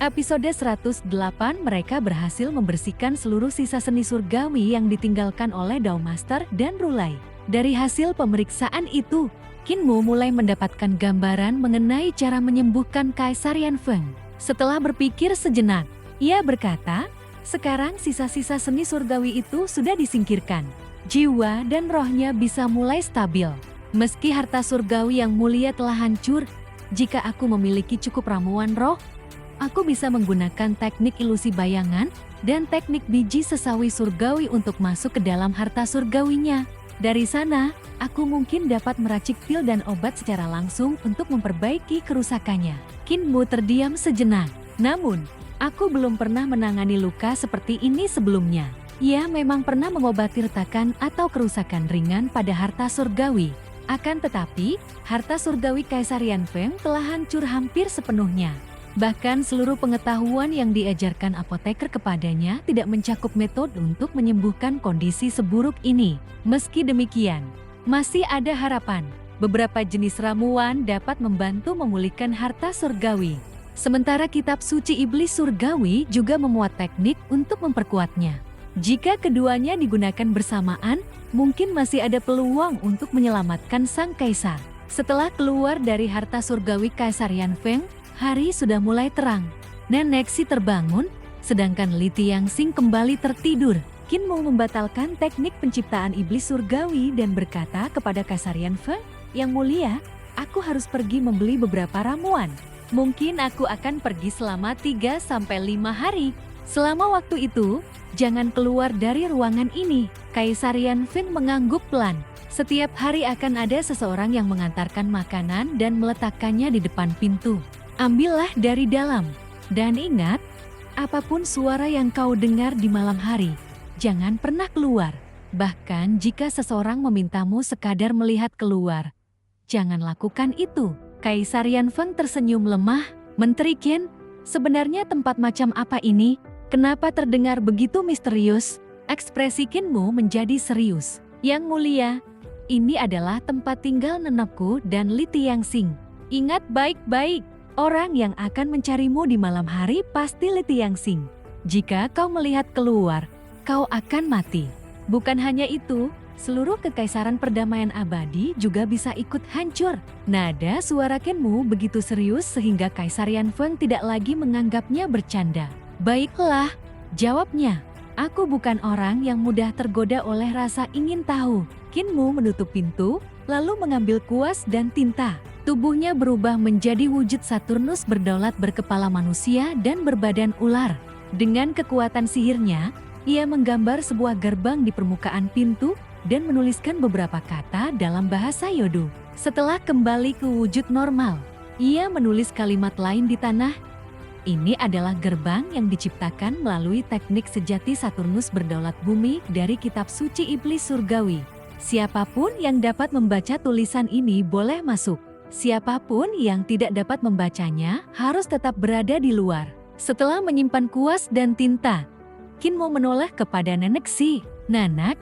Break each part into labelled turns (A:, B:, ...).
A: Episode 108 mereka berhasil membersihkan seluruh sisa seni surgawi yang ditinggalkan oleh Dao Master dan Rulai. Dari hasil pemeriksaan itu, Kinmu mulai mendapatkan gambaran mengenai cara menyembuhkan Kaisar Yanfeng. Setelah berpikir sejenak, ia berkata, sekarang sisa-sisa seni surgawi itu sudah disingkirkan. Jiwa dan rohnya bisa mulai stabil. Meski harta surgawi yang mulia telah hancur, jika aku memiliki cukup ramuan roh, aku bisa menggunakan teknik ilusi bayangan dan teknik biji sesawi surgawi untuk masuk ke dalam harta surgawinya. Dari sana, aku mungkin dapat meracik pil dan obat secara langsung untuk memperbaiki kerusakannya. Kinmu terdiam sejenak. Namun, aku belum pernah menangani luka seperti ini sebelumnya. Ia memang pernah mengobati retakan atau kerusakan ringan pada harta surgawi. Akan tetapi, harta surgawi Kaisar Yanfeng telah hancur hampir sepenuhnya. Bahkan seluruh pengetahuan yang diajarkan apoteker kepadanya tidak mencakup metode untuk menyembuhkan kondisi seburuk ini. Meski demikian, masih ada harapan. Beberapa jenis ramuan dapat membantu memulihkan harta surgawi. Sementara kitab suci iblis surgawi juga memuat teknik untuk memperkuatnya. Jika keduanya digunakan bersamaan, mungkin masih ada peluang untuk menyelamatkan sang kaisar. Setelah keluar dari harta surgawi Kaisar Yanfeng, hari sudah mulai terang. Nenek Si terbangun, sedangkan Li Tianxing kembali tertidur. Kinmu membatalkan teknik penciptaan iblis surgawi dan berkata kepada Kaisar Yanfeng, "Yang mulia, aku harus pergi membeli beberapa ramuan. Mungkin aku akan pergi selama 3-5 hari. Selama waktu itu, jangan keluar dari ruangan ini." Kaisar Yanfeng mengangguk pelan. Setiap hari akan ada seseorang yang mengantarkan makanan dan meletakkannya di depan pintu. Ambillah dari dalam, dan ingat, apapun suara yang kau dengar di malam hari, jangan pernah keluar. Bahkan jika seseorang memintamu sekadar melihat keluar, jangan lakukan itu. Kaisar Yanfeng tersenyum lemah. Menteri Qin, sebenarnya tempat macam apa ini? Kenapa terdengar begitu misterius? Ekspresi Kinmu menjadi serius. Yang mulia, ini adalah tempat tinggal nenekku dan Li Tianxing. Ingat baik-baik. Orang yang akan mencarimu di malam hari pasti Li Tianxing. Jika kau melihat keluar, kau akan mati. Bukan hanya itu, seluruh kekaisaran perdamaian abadi juga bisa ikut hancur. Nada suara Kinmu begitu serius sehingga Kaisar Yanfeng tidak lagi menganggapnya bercanda. Baiklah, jawabnya. Aku bukan orang yang mudah tergoda oleh rasa ingin tahu. Kinmu menutup pintu, lalu mengambil kuas dan tinta. Tubuhnya berubah menjadi wujud Saturnus berdaulat berkepala manusia dan berbadan ular. Dengan kekuatan sihirnya, ia menggambar sebuah gerbang di permukaan pintu dan menuliskan beberapa kata dalam bahasa Yodo. Setelah kembali ke wujud normal, ia menulis kalimat lain di tanah. Ini adalah gerbang yang diciptakan melalui teknik sejati Saturnus berdaulat bumi dari kitab suci iblis surgawi. Siapapun yang dapat membaca tulisan ini boleh masuk. Siapapun yang tidak dapat membacanya harus tetap berada di luar. Setelah menyimpan kuas dan tinta, Kinmu menoleh kepada Nenek Si. "Nanak,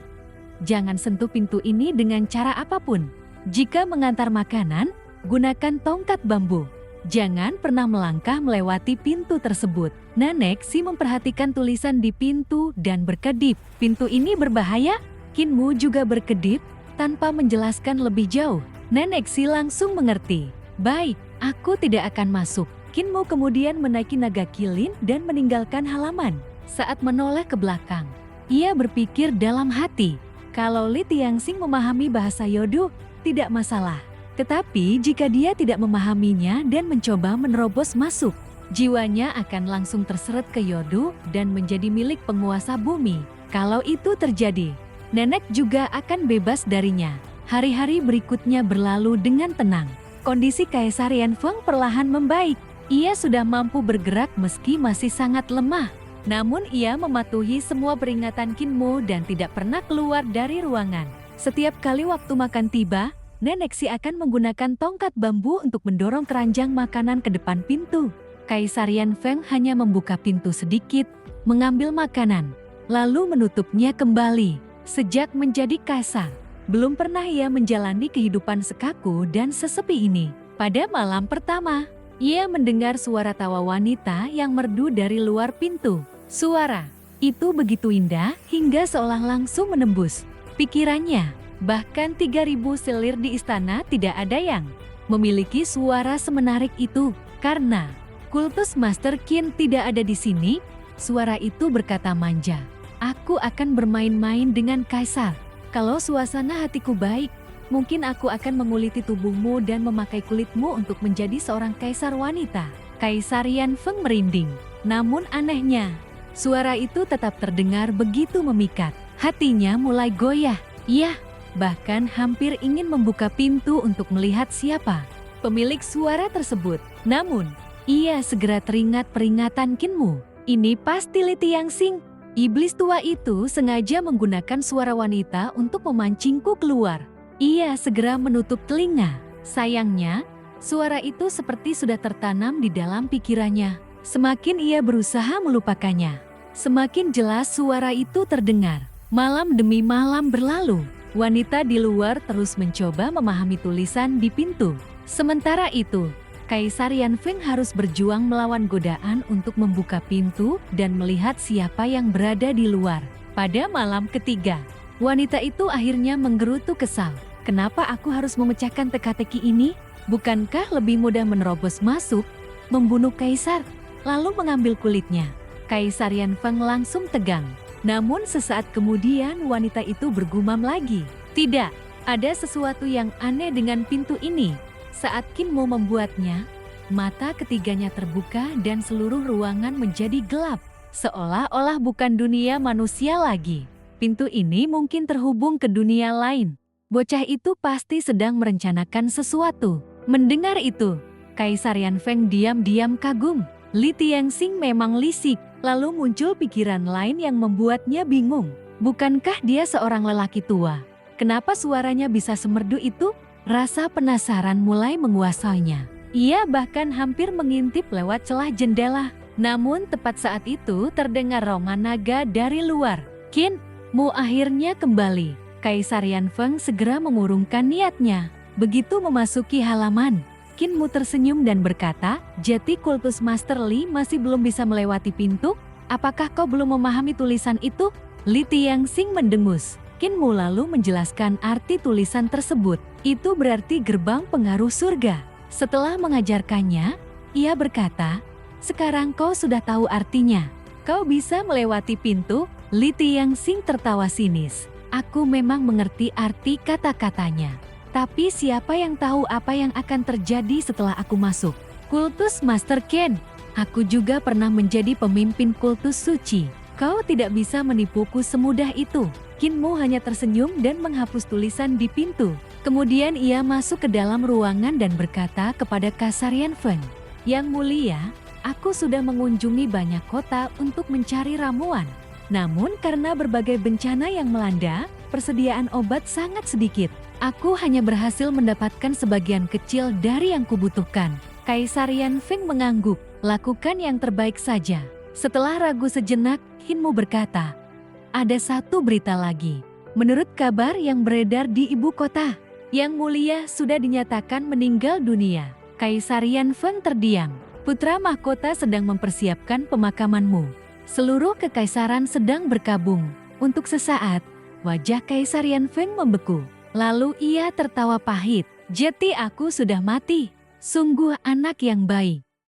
A: jangan sentuh pintu ini dengan cara apapun. Jika mengantar makanan, gunakan tongkat bambu. Jangan pernah melangkah melewati pintu tersebut." Nenek Si memperhatikan tulisan di pintu dan berkedip. "Pintu ini berbahaya?" Kinmu juga berkedip tanpa menjelaskan lebih jauh. Nenek Si langsung mengerti. "Baik, aku tidak akan masuk." Kinmu kemudian menaiki naga kilin dan meninggalkan halaman. Saat menoleh ke belakang, ia berpikir dalam hati, kalau Li Tianxing memahami bahasa Yodo, tidak masalah. Tetapi jika dia tidak memahaminya dan mencoba menerobos masuk, jiwanya akan langsung terseret ke Yodo dan menjadi milik penguasa bumi. Kalau itu terjadi, Nenek juga akan bebas darinya. Hari-hari berikutnya berlalu dengan tenang. Kondisi Kaisar Yanfeng perlahan membaik. Ia sudah mampu bergerak meski masih sangat lemah. Namun ia mematuhi semua peringatan Kinmu dan tidak pernah keluar dari ruangan. Setiap kali waktu makan tiba, Nenek Si akan menggunakan tongkat bambu untuk mendorong keranjang makanan ke depan pintu. Kaisar Yanfeng hanya membuka pintu sedikit, mengambil makanan, lalu menutupnya kembali. Sejak menjadi kaisar, belum pernah ia menjalani kehidupan sekaku dan sesepi ini. Pada malam pertama, Ia mendengar suara tawa wanita yang merdu dari luar pintu. Suara itu begitu indah hingga seolah langsung menembus pikirannya. Bahkan 3.000 selir di istana tidak ada yang memiliki suara semenarik itu. Karena kultus Master Qin tidak ada di sini, suara itu berkata manja. Aku akan bermain-main dengan kaisar. Kalau suasana hatiku baik, mungkin aku akan menguliti tubuhmu dan memakai kulitmu untuk menjadi seorang kaisar wanita. Kaisar Yan Feng merinding. Namun anehnya, suara itu tetap terdengar begitu memikat. Hatinya mulai goyah. Ia bahkan hampir ingin membuka pintu untuk melihat siapa pemilik suara tersebut. Namun, ia segera teringat peringatan Qinmu. Ini pasti Li Tianxing. Iblis tua itu sengaja menggunakan suara wanita untuk memancingku keluar. Ia segera menutup telinga. Sayangnya, suara itu seperti sudah tertanam di dalam pikirannya. Semakin ia berusaha melupakannya, semakin jelas suara itu terdengar. Malam demi malam berlalu. Wanita di luar terus mencoba memahami tulisan di pintu. Sementara itu, Kaisar Yan Feng harus berjuang melawan godaan untuk membuka pintu dan melihat siapa yang berada di luar. Pada malam ketiga, wanita itu akhirnya menggerutu kesal. Kenapa aku harus memecahkan teka-teki ini? Bukankah lebih mudah menerobos masuk, membunuh kaisar, lalu mengambil kulitnya? Kaisar Yan Feng langsung tegang. Namun sesaat kemudian wanita itu bergumam lagi. Tidak, ada sesuatu yang aneh dengan pintu ini. Saat Qinmu membuatnya, mata ketiganya terbuka dan seluruh ruangan menjadi gelap. Seolah-olah bukan dunia manusia lagi. Pintu ini mungkin terhubung ke dunia lain. Bocah itu pasti sedang merencanakan sesuatu. Mendengar itu, Kaisar Yan Feng diam-diam kagum. Li Tianxing memang lisik. Lalu muncul pikiran lain yang membuatnya bingung. Bukankah dia seorang lelaki tua? Kenapa suaranya bisa semerdu itu? Rasa penasaran mulai menguasainya. Ia bahkan hampir mengintip lewat celah jendela. Namun tepat saat itu terdengar rongan naga dari luar. Qinmu akhirnya kembali. Kaisar Yan Feng segera mengurungkan niatnya. Begitu memasuki halaman, Qinmu tersenyum dan berkata, "Jati kultus Master Li masih belum bisa melewati pintu? Apakah kau belum memahami tulisan itu?" Li Tianxing mendengus. Qinmu lalu menjelaskan arti tulisan tersebut. Itu berarti gerbang pengaruh surga. Setelah mengajarkannya, ia berkata, "Sekarang kau sudah tahu artinya. Kau bisa melewati pintu." Li Tianxing tertawa sinis. "Aku memang mengerti arti kata-katanya. Tapi siapa yang tahu apa yang akan terjadi setelah aku masuk? Kultus Master Qin. Aku juga pernah menjadi pemimpin kultus suci. Kau tidak bisa menipuku semudah itu." Qinmu hanya tersenyum dan menghapus tulisan di pintu. Kemudian ia masuk ke dalam ruangan dan berkata kepada Kaisar Yan Feng, "Yang mulia, aku sudah mengunjungi banyak kota untuk mencari ramuan. Namun karena berbagai bencana yang melanda, persediaan obat sangat sedikit. Aku hanya berhasil mendapatkan sebagian kecil dari yang kubutuhkan." Kaisar Yan Feng mengangguk. "Lakukan yang terbaik saja." Setelah ragu sejenak, Qinmu berkata, "Ada satu berita lagi. Menurut kabar yang beredar di ibu kota, Yang Mulia sudah dinyatakan meninggal dunia." Kaisar Yan Feng terdiam. "Putra mahkota sedang mempersiapkan pemakamanmu. Seluruh kekaisaran sedang berkabung." Untuk sesaat, wajah Kaisar Yan Feng membeku. Lalu ia tertawa pahit. "Jati aku sudah mati. Sungguh anak yang baik."